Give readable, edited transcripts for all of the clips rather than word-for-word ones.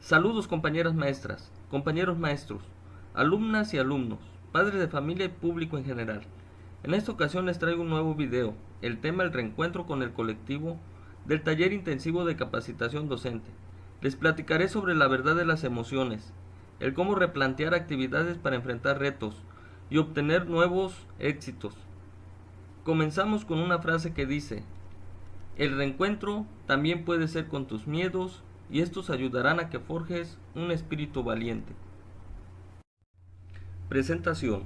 Saludos compañeras maestras, compañeros maestros, alumnas y alumnos, padres de familia y público en general. En esta ocasión les traigo un nuevo video, el tema el reencuentro con el colectivo del taller intensivo de capacitación docente. Les platicaré sobre la verdad de las emociones, el cómo replantear actividades para enfrentar retos y obtener nuevos éxitos. Comenzamos con una frase que dice: el reencuentro también puede ser con tus miedos y estos ayudarán a que forjes un espíritu valiente. Presentación.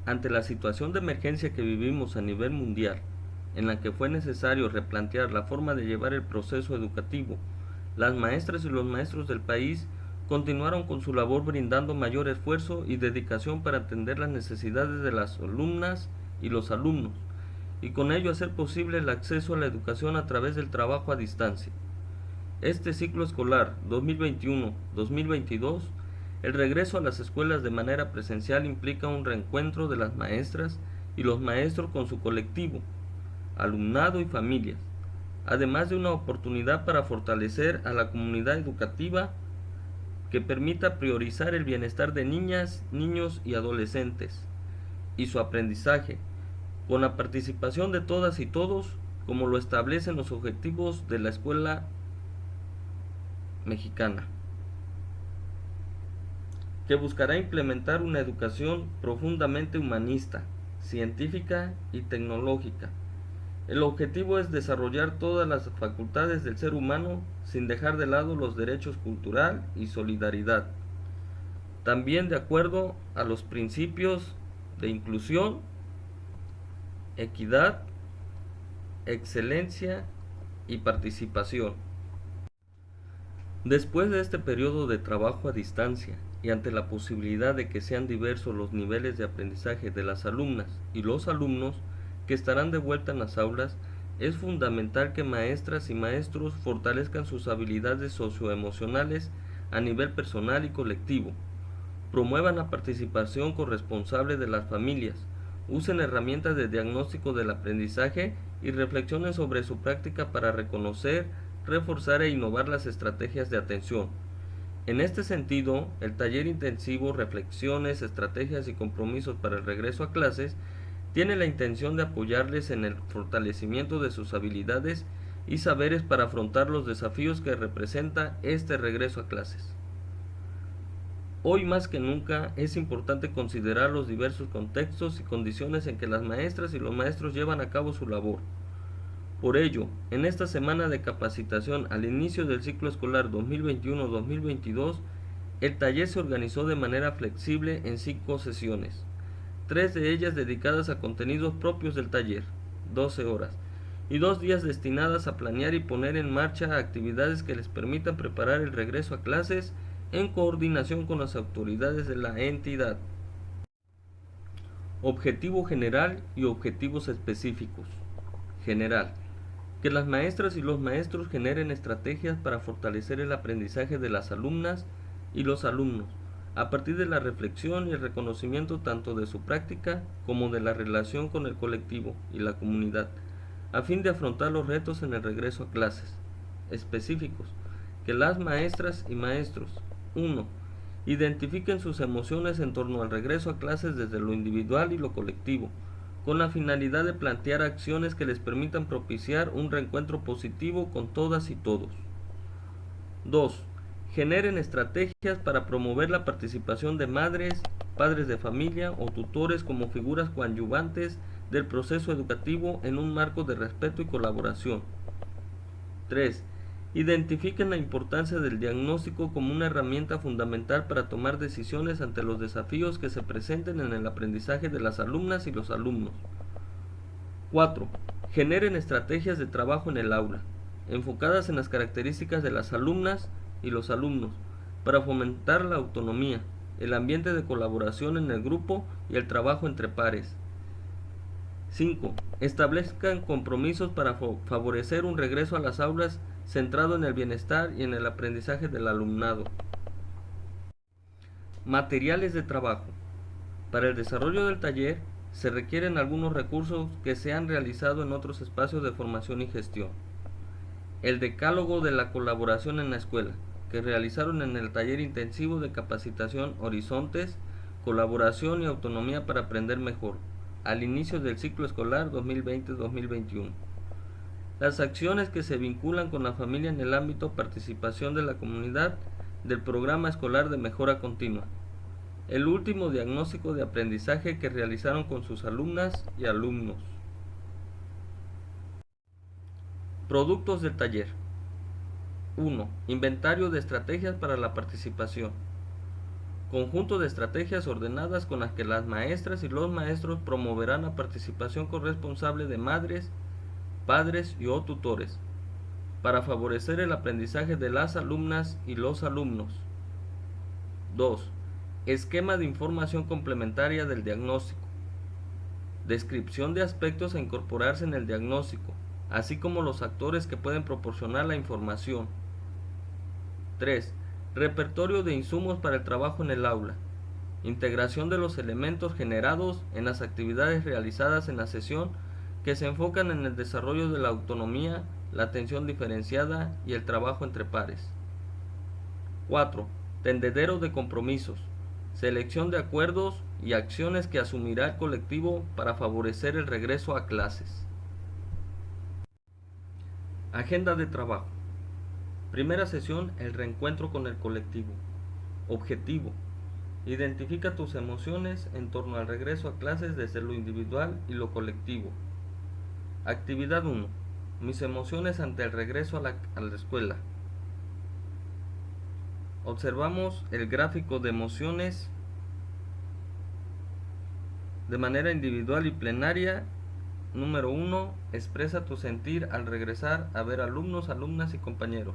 Ante la situación de emergencia que vivimos a nivel mundial, en la que fue necesario replantear la forma de llevar el proceso educativo, las maestras y los maestros del país continuaron con su labor brindando mayor esfuerzo y dedicación para atender las necesidades de las alumnas y los alumnos, y con ello hacer posible el acceso a la educación a través del trabajo a distancia. Este ciclo escolar 2021-2022, el regreso a las escuelas de manera presencial implica un reencuentro de las maestras y los maestros con su colectivo, alumnado y familias, además de una oportunidad para fortalecer a la comunidad educativa que permita priorizar el bienestar de niñas, niños y adolescentes y su aprendizaje, con la participación de todas y todos, como lo establecen los objetivos de la escuela mexicana, que buscará implementar una educación profundamente humanista, científica y tecnológica. El objetivo es desarrollar todas las facultades del ser humano sin dejar de lado los derechos cultural y solidaridad, también de acuerdo a los principios de inclusión, equidad, excelencia y participación. Después de este periodo de trabajo a distancia y ante la posibilidad de que sean diversos los niveles de aprendizaje de las alumnas y los alumnos que estarán de vuelta en las aulas, es fundamental que maestras y maestros fortalezcan sus habilidades socioemocionales a nivel personal y colectivo, promuevan la participación corresponsable de las familias, usen herramientas de diagnóstico del aprendizaje y reflexionen sobre su práctica para reconocer, reforzar e innovar las estrategias de atención. En este sentido, el taller intensivo Reflexiones, Estrategias y Compromisos para el Regreso a Clases tiene la intención de apoyarles en el fortalecimiento de sus habilidades y saberes para afrontar los desafíos que representa este regreso a clases. Hoy más que nunca es importante considerar los diversos contextos y condiciones en que las maestras y los maestros llevan a cabo su labor. Por ello, en esta semana de capacitación al inicio del ciclo escolar 2021-2022, el taller se organizó de manera flexible en 5 sesiones, 3 de ellas dedicadas a contenidos propios del taller, 12 horas, y 2 días destinadas a planear y poner en marcha actividades que les permitan preparar el regreso a clases en coordinación con las autoridades de la entidad. Objetivo general y objetivos específicos. General: que las maestras y los maestros generen estrategias para fortalecer el aprendizaje de las alumnas y los alumnos, a partir de la reflexión y el reconocimiento tanto de su práctica como de la relación con el colectivo y la comunidad, a fin de afrontar los retos en el regreso a clases. Específicos: que las maestras y maestros: 1. Identifiquen sus emociones en torno al regreso a clases desde lo individual y lo colectivo, con la finalidad de plantear acciones que les permitan propiciar un reencuentro positivo con todas y todos. 2. Generen estrategias para promover la participación de madres, padres de familia o tutores como figuras coadyuvantes del proceso educativo en un marco de respeto y colaboración. 3. Identifiquen la importancia del diagnóstico como una herramienta fundamental para tomar decisiones ante los desafíos que se presenten en el aprendizaje de las alumnas y los alumnos. 4. Generen estrategias de trabajo en el aula, enfocadas en las características de las alumnas y los alumnos, para fomentar la autonomía, el ambiente de colaboración en el grupo y el trabajo entre pares. 5. Establezcan compromisos para favorecer un regreso a las aulas centrado en el bienestar y en el aprendizaje del alumnado. Materiales de trabajo. Para el desarrollo del taller se requieren algunos recursos que se han realizado en otros espacios de formación y gestión. El decálogo de la colaboración en la escuela, que realizaron en el taller intensivo de capacitación Horizontes, Colaboración y Autonomía para Aprender Mejor, al inicio del ciclo escolar 2020-2021. Las acciones que se vinculan con la familia en el ámbito participación de la comunidad del programa escolar de mejora continua. El último diagnóstico de aprendizaje que realizaron con sus alumnas y alumnos. Productos del taller. 1. Inventario de estrategias para la participación. Conjunto de estrategias ordenadas con las que las maestras y los maestros promoverán la participación corresponsable de madres, padres y o tutores, para favorecer el aprendizaje de las alumnas y los alumnos. 2. Esquema de información complementaria del diagnóstico. Descripción de aspectos a incorporarse en el diagnóstico, así como los actores que pueden proporcionar la información. 3. Repertorio de insumos para el trabajo en el aula. Integración de los elementos generados en las actividades realizadas en la sesión que se enfocan en el desarrollo de la autonomía, la atención diferenciada y el trabajo entre pares. 4. Tendedero de compromisos. Selección de acuerdos y acciones que asumirá el colectivo para favorecer el regreso a clases. Agenda de trabajo. Primera sesión, el reencuentro con el colectivo. Objetivo. Identifica tus emociones en torno al regreso a clases desde lo individual y lo colectivo. Actividad 1. Mis emociones ante el regreso a la escuela. Observamos el gráfico de emociones de manera individual y plenaria. Número 1. Expresa tu sentir al regresar a ver alumnos, alumnas y compañeros.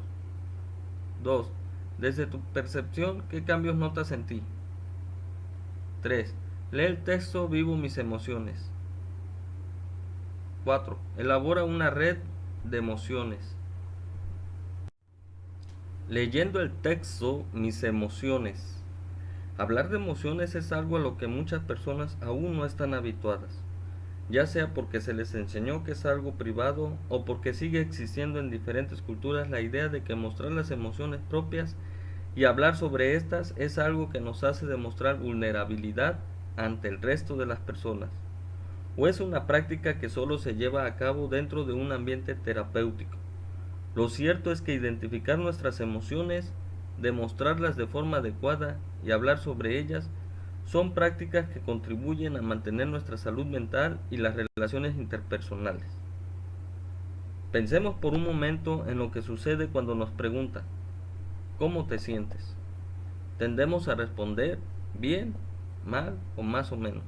2. Desde tu percepción, ¿qué cambios notas en ti? 3. Lee el texto Vivo mis emociones. 4. Elabora una red de emociones. Leyendo el texto Mis emociones. Hablar de emociones es algo a lo que muchas personas aún no están habituadas, ya sea porque se les enseñó que es algo privado o porque sigue existiendo en diferentes culturas la idea de que mostrar las emociones propias y hablar sobre estas es algo que nos hace demostrar vulnerabilidad ante el resto de las personas, o es una práctica que solo se lleva a cabo dentro de un ambiente terapéutico. Lo cierto es que identificar nuestras emociones, demostrarlas de forma adecuada y hablar sobre ellas son prácticas que contribuyen a mantener nuestra salud mental y las relaciones interpersonales. Pensemos por un momento en lo que sucede cuando nos preguntan ¿cómo te sientes? Tendemos a responder bien, mal o más o menos.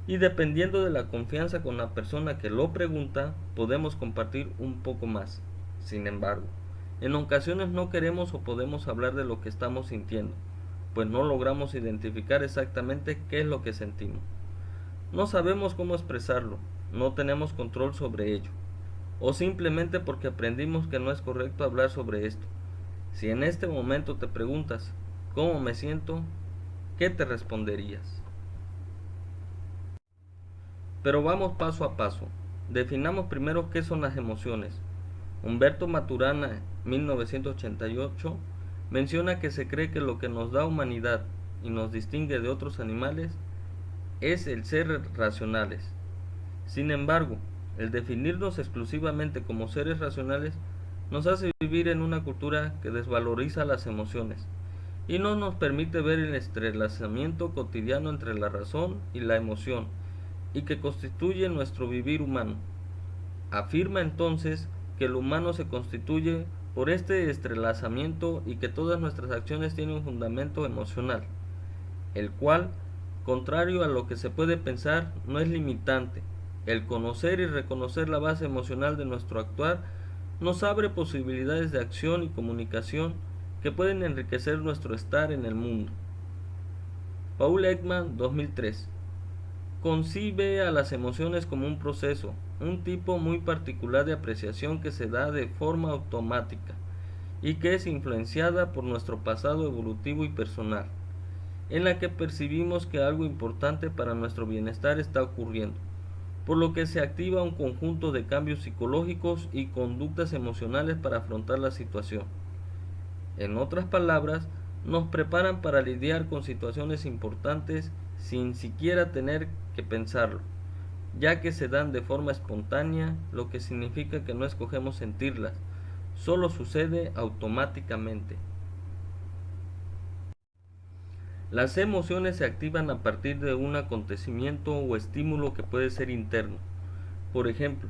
Y dependiendo de la confianza con la persona que lo pregunta, podemos compartir un poco más. Sin embargo, en ocasiones no queremos o podemos hablar de lo que estamos sintiendo, pues no logramos identificar exactamente qué es lo que sentimos. No sabemos cómo expresarlo, no tenemos control sobre ello, o simplemente porque aprendimos que no es correcto hablar sobre esto. Si en este momento te preguntas, ¿cómo me siento?, ¿qué te responderías? Pero vamos paso a paso. Definamos primero qué son las emociones. Humberto Maturana, 1988, menciona que se cree que lo que nos da humanidad y nos distingue de otros animales es el ser racionales. Sin embargo, el definirnos exclusivamente como seres racionales nos hace vivir en una cultura que desvaloriza las emociones y no nos permite ver el entrelazamiento cotidiano entre la razón y la emoción y que constituye nuestro vivir humano. Afirma entonces que el humano se constituye por este entrelazamiento y que todas nuestras acciones tienen un fundamento emocional, el cual, contrario a lo que se puede pensar, no es limitante. El conocer y reconocer la base emocional de nuestro actuar nos abre posibilidades de acción y comunicación que pueden enriquecer nuestro estar en el mundo. Paul Ekman, 2003. Concibe a las emociones como un proceso, un tipo muy particular de apreciación que se da de forma automática y que es influenciada por nuestro pasado evolutivo y personal, en la que percibimos que algo importante para nuestro bienestar está ocurriendo, por lo que se activa un conjunto de cambios psicológicos y conductas emocionales para afrontar la situación. En otras palabras, nos preparan para lidiar con situaciones importantes sin siquiera tener que pensarlo, ya que se dan de forma espontánea, lo que significa que no escogemos sentirlas, solo sucede automáticamente. Las emociones se activan a partir de un acontecimiento o estímulo que puede ser interno. Por ejemplo,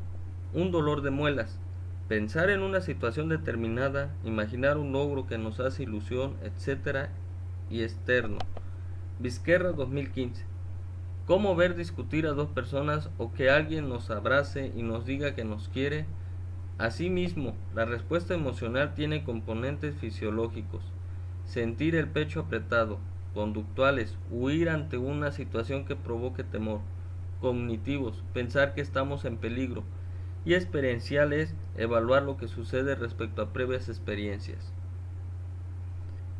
un dolor de muelas, pensar en una situación determinada, imaginar un logro que nos hace ilusión, etc. Y externo. Vizquerra 2015. ¿Cómo ver discutir a dos personas o que alguien nos abrace y nos diga que nos quiere? Asimismo, la respuesta emocional tiene componentes fisiológicos: sentir el pecho apretado; conductuales, huir ante una situación que provoque temor; cognitivos, pensar que estamos en peligro; y experienciales, evaluar lo que sucede respecto a previas experiencias.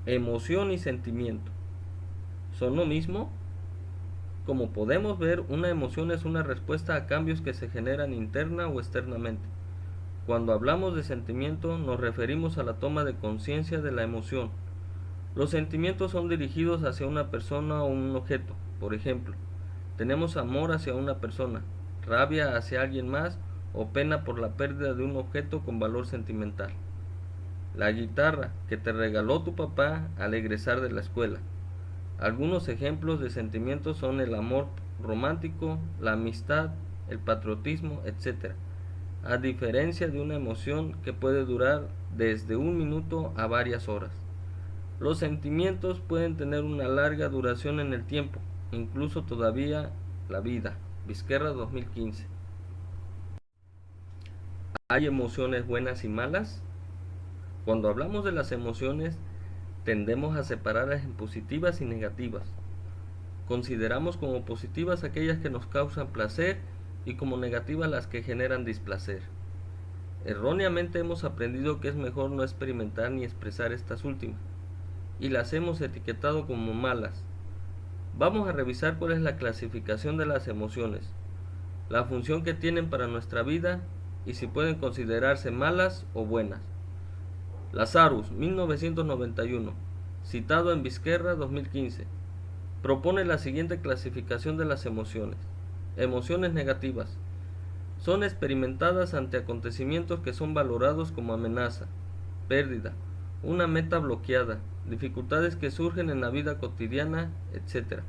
Emoción y sentimiento ¿son lo mismo? Como podemos ver, una emoción es una respuesta a cambios que se generan interna o externamente. Cuando hablamos de sentimiento, nos referimos a la toma de conciencia de la emoción. Los sentimientos son dirigidos hacia una persona o un objeto. Por ejemplo, tenemos amor hacia una persona, rabia hacia alguien más o pena por la pérdida de un objeto con valor sentimental. La guitarra que te regaló tu papá al egresar de la escuela. Algunos ejemplos de sentimientos son el amor romántico, la amistad, el patriotismo, etc., a diferencia de una emoción que puede durar desde un minuto a varias horas. Los sentimientos pueden tener una larga duración en el tiempo, incluso todavía la vida. Vizquerra 2015. ¿Hay emociones buenas y malas? Cuando hablamos de las emociones, tendemos a separarlas en positivas y negativas. Consideramos como positivas aquellas que nos causan placer y como negativas las que generan displacer. Erróneamente hemos aprendido que es mejor no experimentar ni expresar estas últimas, y las hemos etiquetado como malas. Vamos a revisar cuál es la clasificación de las emociones, la función que tienen para nuestra vida y si pueden considerarse malas o buenas. Lazarus, 1991, citado en Vizquerra 2015, propone la siguiente clasificación de las emociones. Emociones negativas. Son experimentadas ante acontecimientos que son valorados como amenaza, pérdida, una meta bloqueada, dificultades que surgen en la vida cotidiana, etc.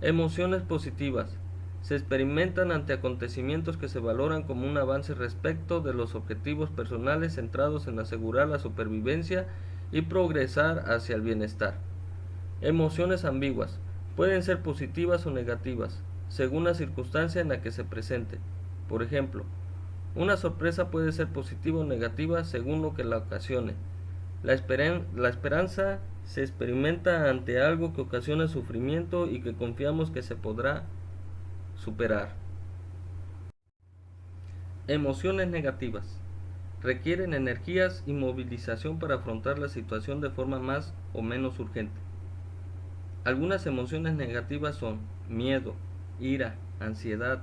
Emociones positivas. Se experimentan ante acontecimientos que se valoran como un avance respecto de los objetivos personales centrados en asegurar la supervivencia y progresar hacia el bienestar. Emociones ambiguas. Pueden ser positivas o negativas, según la circunstancia en la que se presente. Por ejemplo, una sorpresa puede ser positiva o negativa según lo que la ocasione. La esperanza se experimenta ante algo que ocasiona sufrimiento y que confiamos que se podrá superar. Emociones negativas. Requieren energías y movilización para afrontar la situación de forma más o menos urgente. Algunas emociones negativas son miedo, ira, ansiedad,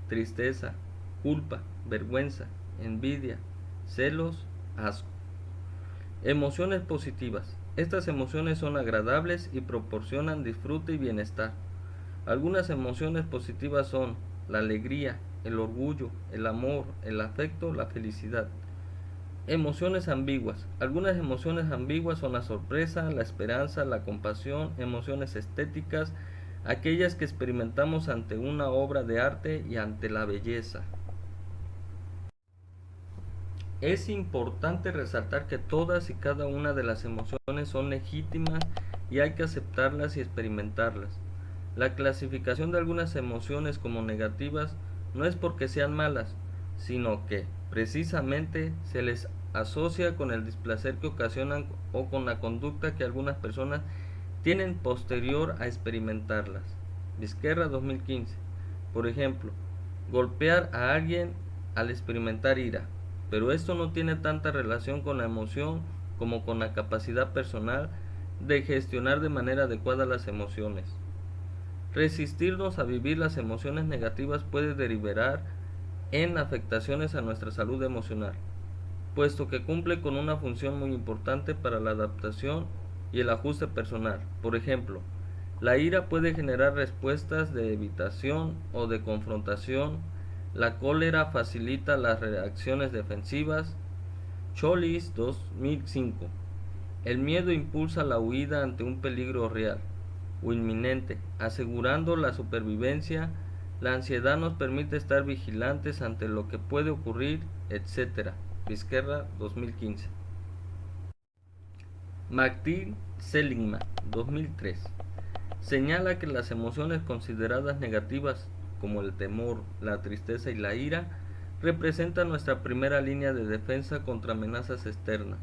tristeza, culpa, vergüenza, envidia, celos, asco. Emociones positivas. Estas emociones son agradables y proporcionan disfrute y bienestar. Algunas emociones positivas son la alegría, el orgullo, el amor, el afecto, la felicidad. Emociones ambiguas. Algunas emociones ambiguas son la sorpresa, la esperanza, la compasión, emociones estéticas, aquellas que experimentamos ante una obra de arte y ante la belleza. Es importante resaltar que todas y cada una de las emociones son legítimas y hay que aceptarlas y experimentarlas. La clasificación de algunas emociones como negativas no es porque sean malas, sino que, precisamente, se les asocia con el displacer que ocasionan o con la conducta que algunas personas tienen posterior a experimentarlas. Vizquerra 2015. Por ejemplo, golpear a alguien al experimentar ira, pero esto no tiene tanta relación con la emoción como con la capacidad personal de gestionar de manera adecuada las emociones. Resistirnos a vivir las emociones negativas puede derivar en afectaciones a nuestra salud emocional. puesto que cumple con una función muy importante para la adaptación y el ajuste personal. Por ejemplo, la ira puede generar respuestas de evitación o de confrontación. La cólera facilita las reacciones defensivas. Cholis 2005. El miedo impulsa la huida ante un peligro real o inminente, asegurando la supervivencia. La ansiedad nos permite estar vigilantes ante lo que puede ocurrir, etc. Vizquerra 2015. Martin Seligman 2003. Señala que las emociones consideradas negativas, como el temor, la tristeza y la ira, representan nuestra primera línea de defensa contra amenazas externas.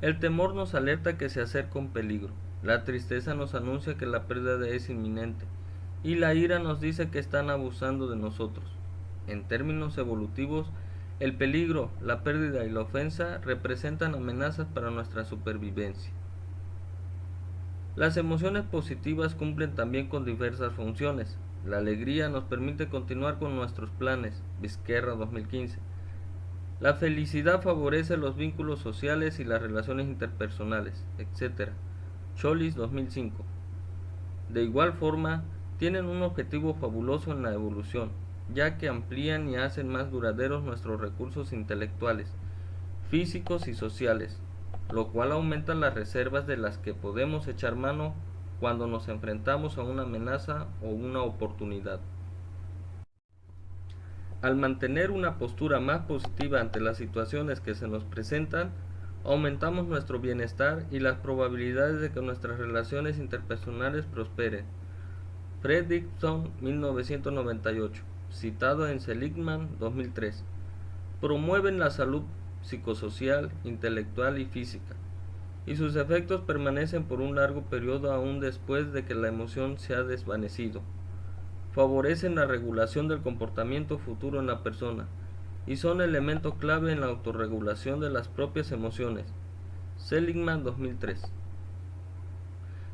El temor nos alerta que se acerca un peligro, la tristeza nos anuncia que la pérdida es inminente, y la ira nos dice que están abusando de nosotros. En términos evolutivos, el peligro, la pérdida y la ofensa representan amenazas para nuestra supervivencia. Las emociones positivas cumplen también con diversas funciones. La alegría nos permite continuar con nuestros planes, Vizquerra 2015. La felicidad favorece los vínculos sociales y las relaciones interpersonales, etc. Cholis 2005. De igual forma, tienen un objetivo fabuloso en la evolución, ya que amplían y hacen más duraderos nuestros recursos intelectuales, físicos y sociales, lo cual aumenta las reservas de las que podemos echar mano cuando nos enfrentamos a una amenaza o una oportunidad. Al mantener una postura más positiva ante las situaciones que se nos presentan, aumentamos nuestro bienestar y las probabilidades de que nuestras relaciones interpersonales prosperen. Fredrickson 1998, citado en Seligman 2003, promueven la salud psicosocial, intelectual y física, y sus efectos permanecen por un largo periodo aún después de que la emoción se ha desvanecido. Favorecen la regulación del comportamiento futuro en la persona, y son elemento clave en la autorregulación de las propias emociones. Seligman 2003.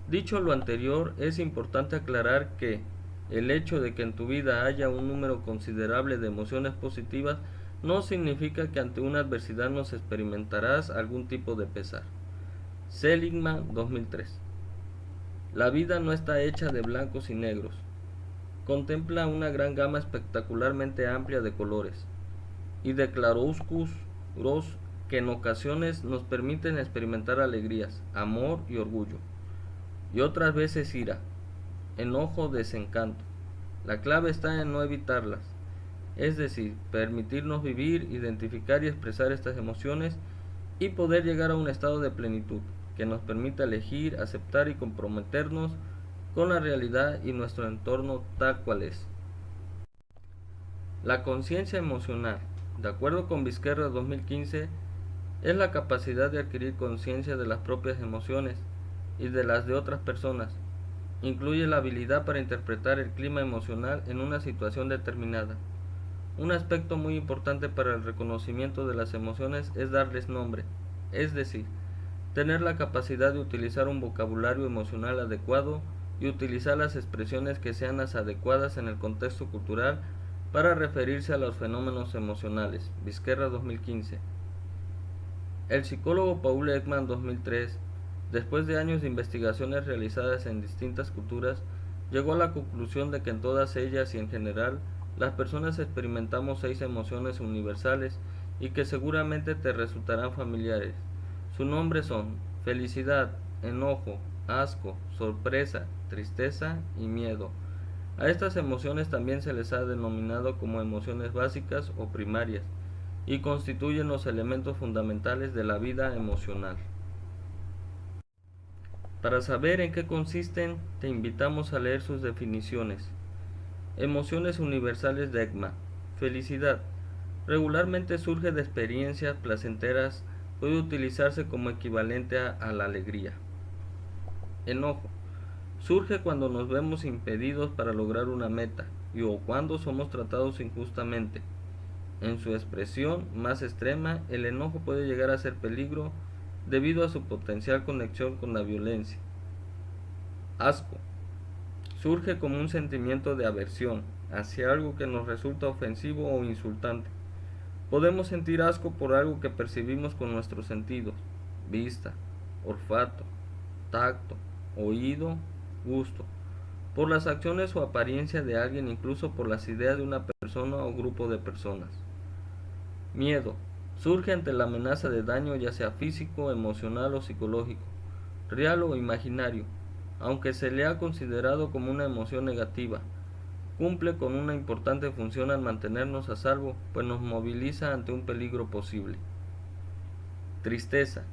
Dicho lo anterior, es importante aclarar que el hecho de que en tu vida haya un número considerable de emociones positivas no significa que ante una adversidad no experimentarás algún tipo de pesar. Seligman 2003. La vida no está hecha de blancos y negros. Contempla una gran gama espectacularmente amplia de colores y de claroscuros que en ocasiones nos permiten experimentar alegrías, amor y orgullo, y otras veces ira, enojo, desencanto. La clave está en no evitarlas, es decir, permitirnos vivir, identificar y expresar estas emociones y poder llegar a un estado de plenitud que nos permita elegir, aceptar y comprometernos con la realidad y nuestro entorno tal cual es. La conciencia emocional, de acuerdo con Vizquerra 2015, es la capacidad de adquirir conciencia de las propias emociones y de las de otras personas. Incluye la habilidad para interpretar el clima emocional en una situación determinada. Un aspecto muy importante para el reconocimiento de las emociones es darles nombre, es decir, tener la capacidad de utilizar un vocabulario emocional adecuado y utilizar las expresiones que sean las adecuadas en el contexto cultural para referirse a los fenómenos emocionales. Vizquerra 2015. El psicólogo Paul Ekman 2003, después de años de investigaciones realizadas en distintas culturas, llegó a la conclusión de que en todas ellas y en general, las personas experimentamos 6 emociones universales y que seguramente te resultarán familiares. Sus nombres son felicidad, enojo, asco, sorpresa, tristeza y miedo. A estas emociones también se les ha denominado como emociones básicas o primarias y constituyen los elementos fundamentales de la vida emocional. Para saber en qué consisten, te invitamos a leer sus definiciones. Emociones universales de Ekman. Felicidad. Regularmente surge de experiencias placenteras, puede utilizarse como equivalente a la alegría. Enojo. Surge cuando nos vemos impedidos para lograr una meta y o cuando somos tratados injustamente. En su expresión más extrema, el enojo puede llegar a ser peligro debido a su potencial conexión con la violencia. Asco. Surge como un sentimiento de aversión hacia algo que nos resulta ofensivo o insultante. Podemos sentir asco por algo que percibimos con nuestros sentidos: vista, olfato, tacto, oído, gusto, por las acciones o apariencia de alguien, incluso por las ideas de una persona o grupo de personas. Miedo. Surge ante la amenaza de daño, ya sea físico, emocional o psicológico, real o imaginario, aunque se le ha considerado como una emoción negativa. Cumple con una importante función al mantenernos a salvo, pues nos moviliza ante un peligro posible. Tristeza.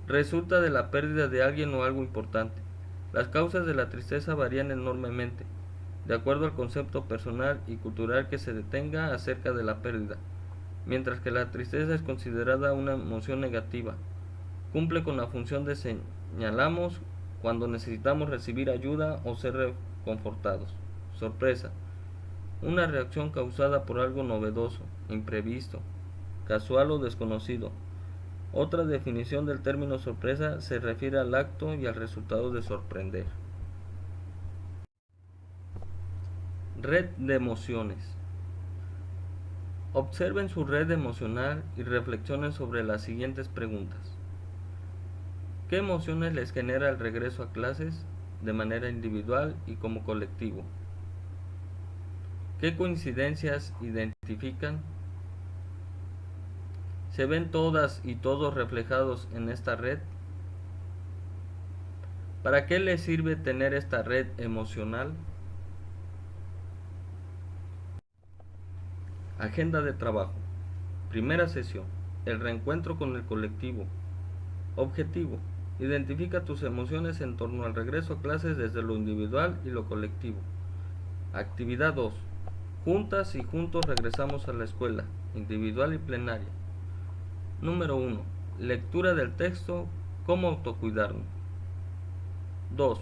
Resulta de la pérdida de alguien o algo importante. Las causas de la tristeza varían enormemente, de acuerdo al concepto personal y cultural que se tenga acerca de la pérdida. Mientras que la tristeza es considerada una emoción negativa, cumple con la función de señalamos cuando necesitamos recibir ayuda o ser reconfortados. Sorpresa. Una reacción causada por algo novedoso, imprevisto, casual o desconocido. Otra definición del término sorpresa se refiere al acto y al resultado de sorprender. Red de emociones. Observen su red emocional y reflexionen sobre las siguientes preguntas. ¿Qué emociones les genera el regreso a clases de manera individual y como colectivo? ¿Qué coincidencias identifican? ¿Se ven todas y todos reflejados en esta red? ¿Para qué les sirve tener esta red emocional? Agenda de trabajo. Primera sesión. El reencuentro con el colectivo. Objetivo. Identifica tus emociones en torno al regreso a clases desde lo individual y lo colectivo. Actividad 2. Juntas y juntos regresamos a la escuela, individual y plenaria. Número 1. Lectura del texto. ¿Cómo autocuidarnos? 2.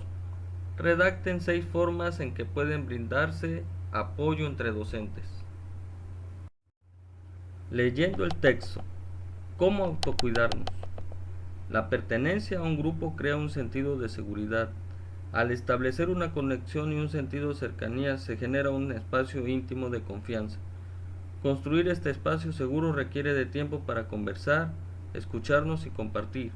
Redacten 6 formas en que pueden brindarse apoyo entre docentes. Leyendo el texto. ¿Cómo autocuidarnos? La pertenencia a un grupo crea un sentido de seguridad. Al establecer una conexión y un sentido de cercanía, se genera un espacio íntimo de confianza. Construir este espacio seguro requiere de tiempo para conversar, escucharnos y compartir.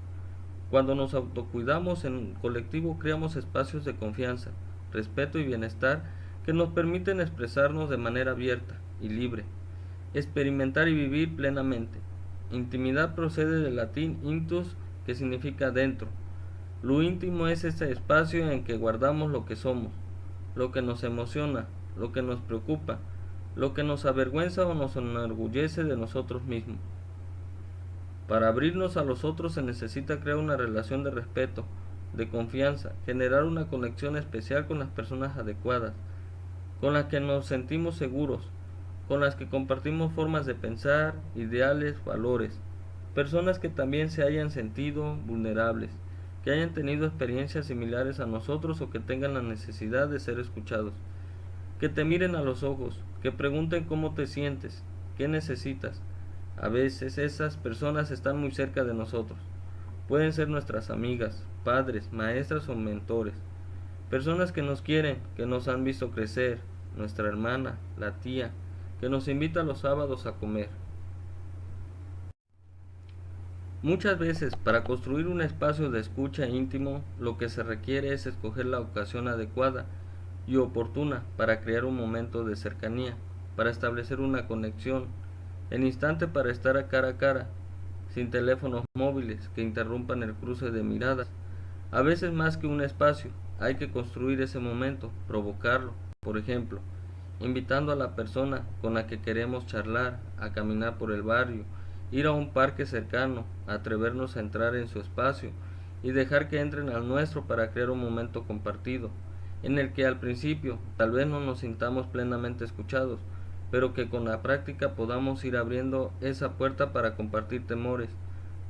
Cuando nos autocuidamos en colectivo, creamos espacios de confianza, respeto y bienestar que nos permiten expresarnos de manera abierta y libre, experimentar y vivir plenamente. Intimidad procede del latín intus, que significa dentro. Lo íntimo es ese espacio en que guardamos lo que somos, lo que nos emociona, lo que nos preocupa, lo que nos avergüenza o nos enorgullece de nosotros mismos. Para abrirnos a los otros se necesita crear una relación de respeto, de confianza, generar una conexión especial con las personas adecuadas, con las que nos sentimos seguros, con las que compartimos formas de pensar, ideales, valores, personas que también se hayan sentido vulnerables, que hayan tenido experiencias similares a nosotros o que tengan la necesidad de ser escuchados, que te miren a los ojos, que pregunten cómo te sientes, qué necesitas. A veces esas personas están muy cerca de nosotros. Pueden ser nuestras amigas, padres, maestras o mentores. Personas que nos quieren, que nos han visto crecer, nuestra hermana, la tía, que nos invita los sábados a comer. Muchas veces, para construir un espacio de escucha íntimo, lo que se requiere es escoger la ocasión adecuada y oportuna para crear un momento de cercanía, para establecer una conexión, el instante para estar a cara, sin teléfonos móviles que interrumpan el cruce de miradas. A veces más que un espacio, hay que construir ese momento, provocarlo. Por ejemplo, invitando a la persona con la que queremos charlar a caminar por el barrio, ir a un parque cercano, atrevernos a entrar en su espacio y dejar que entren al nuestro para crear un momento compartido, en el que al principio tal vez no nos sintamos plenamente escuchados, pero que con la práctica podamos ir abriendo esa puerta para compartir temores,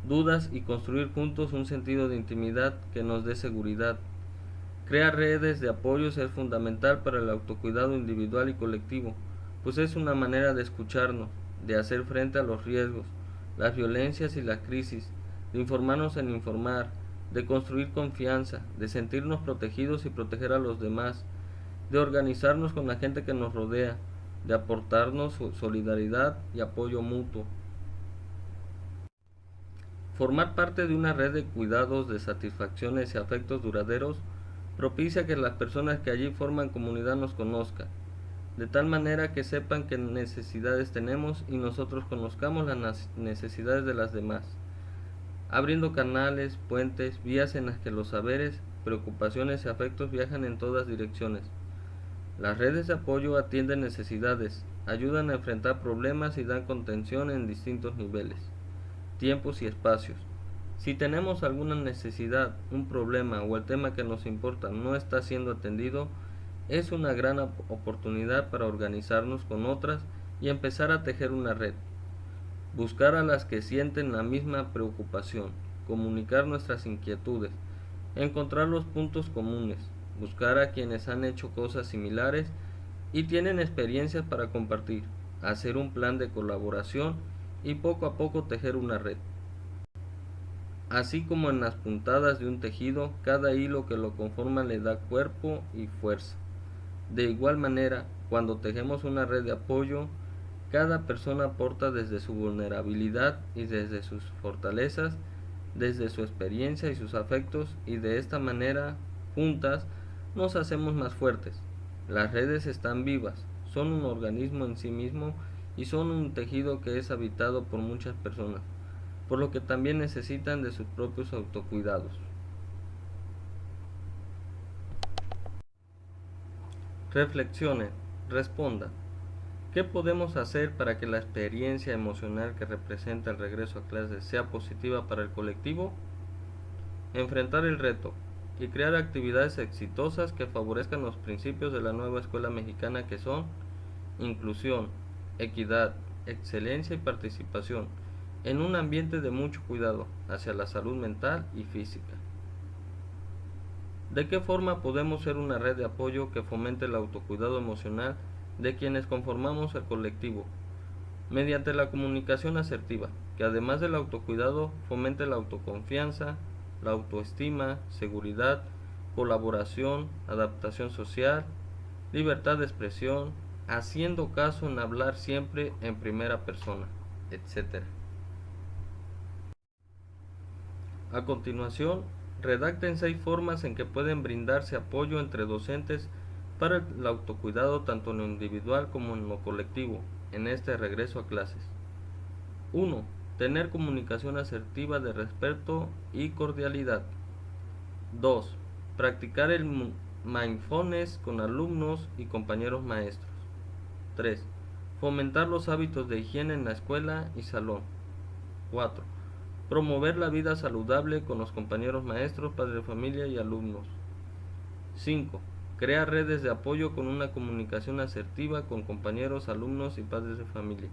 dudas y construir juntos un sentido de intimidad que nos dé seguridad. Crear redes de apoyos es fundamental para el autocuidado individual y colectivo, pues es una manera de escucharnos, de hacer frente a los riesgos, las violencias y la crisis, de informarnos en informar, de construir confianza, de sentirnos protegidos y proteger a los demás, de organizarnos con la gente que nos rodea, de aportarnos solidaridad y apoyo mutuo. Formar parte de una red de cuidados, de satisfacciones y afectos duraderos propicia que las personas que allí forman comunidad nos conozcan, de tal manera que sepan qué necesidades tenemos y nosotros conozcamos las necesidades de las demás, abriendo canales, puentes, vías en las que los saberes, preocupaciones y afectos viajan en todas direcciones. Las redes de apoyo atienden necesidades, ayudan a enfrentar problemas y dan contención en distintos niveles, tiempos y espacios. Si tenemos alguna necesidad, un problema o el tema que nos importa no está siendo atendido, es una gran oportunidad para organizarnos con otras y empezar a tejer una red. Buscar a las que sienten la misma preocupación, comunicar nuestras inquietudes, encontrar los puntos comunes, buscar a quienes han hecho cosas similares y tienen experiencias para compartir, hacer un plan de colaboración y poco a poco tejer una red. Así como en las puntadas de un tejido, cada hilo que lo conforma le da cuerpo y fuerza. De igual manera, cuando tejemos una red de apoyo, cada persona aporta desde su vulnerabilidad y desde sus fortalezas, desde su experiencia y sus afectos, y de esta manera, juntas, nos hacemos más fuertes. Las redes están vivas, son un organismo en sí mismo y son un tejido que es habitado por muchas personas, por lo que también necesitan de sus propios autocuidados. Reflexionen, respondan. ¿Qué podemos hacer para que la experiencia emocional que representa el regreso a clases sea positiva para el colectivo? Enfrentar el reto y crear actividades exitosas que favorezcan los principios de la nueva escuela mexicana, que son inclusión, equidad, excelencia y participación, en un ambiente de mucho cuidado hacia la salud mental y física. ¿De qué forma podemos ser una red de apoyo que fomente el autocuidado emocional de quienes conformamos el colectivo? Mediante la comunicación asertiva, que además del autocuidado fomente la autoconfianza, la autoestima, seguridad, colaboración, adaptación social, libertad de expresión, haciendo caso en hablar siempre en primera persona, etc. A continuación, redacten 6 formas en que pueden brindarse apoyo entre docentes para el autocuidado tanto en lo individual como en lo colectivo en este regreso a clases. 1. Tener comunicación asertiva de respeto y cordialidad. 2. Practicar el mindfulness con alumnos y compañeros maestros. 3. Fomentar los hábitos de higiene en la escuela y salón. 4. Promover la vida saludable con los compañeros maestros, padres de familia y alumnos. 5. Crear redes de apoyo con una comunicación asertiva con compañeros, alumnos y padres de familia.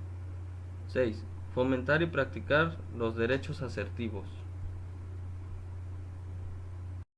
6. Fomentar y practicar los derechos asertivos.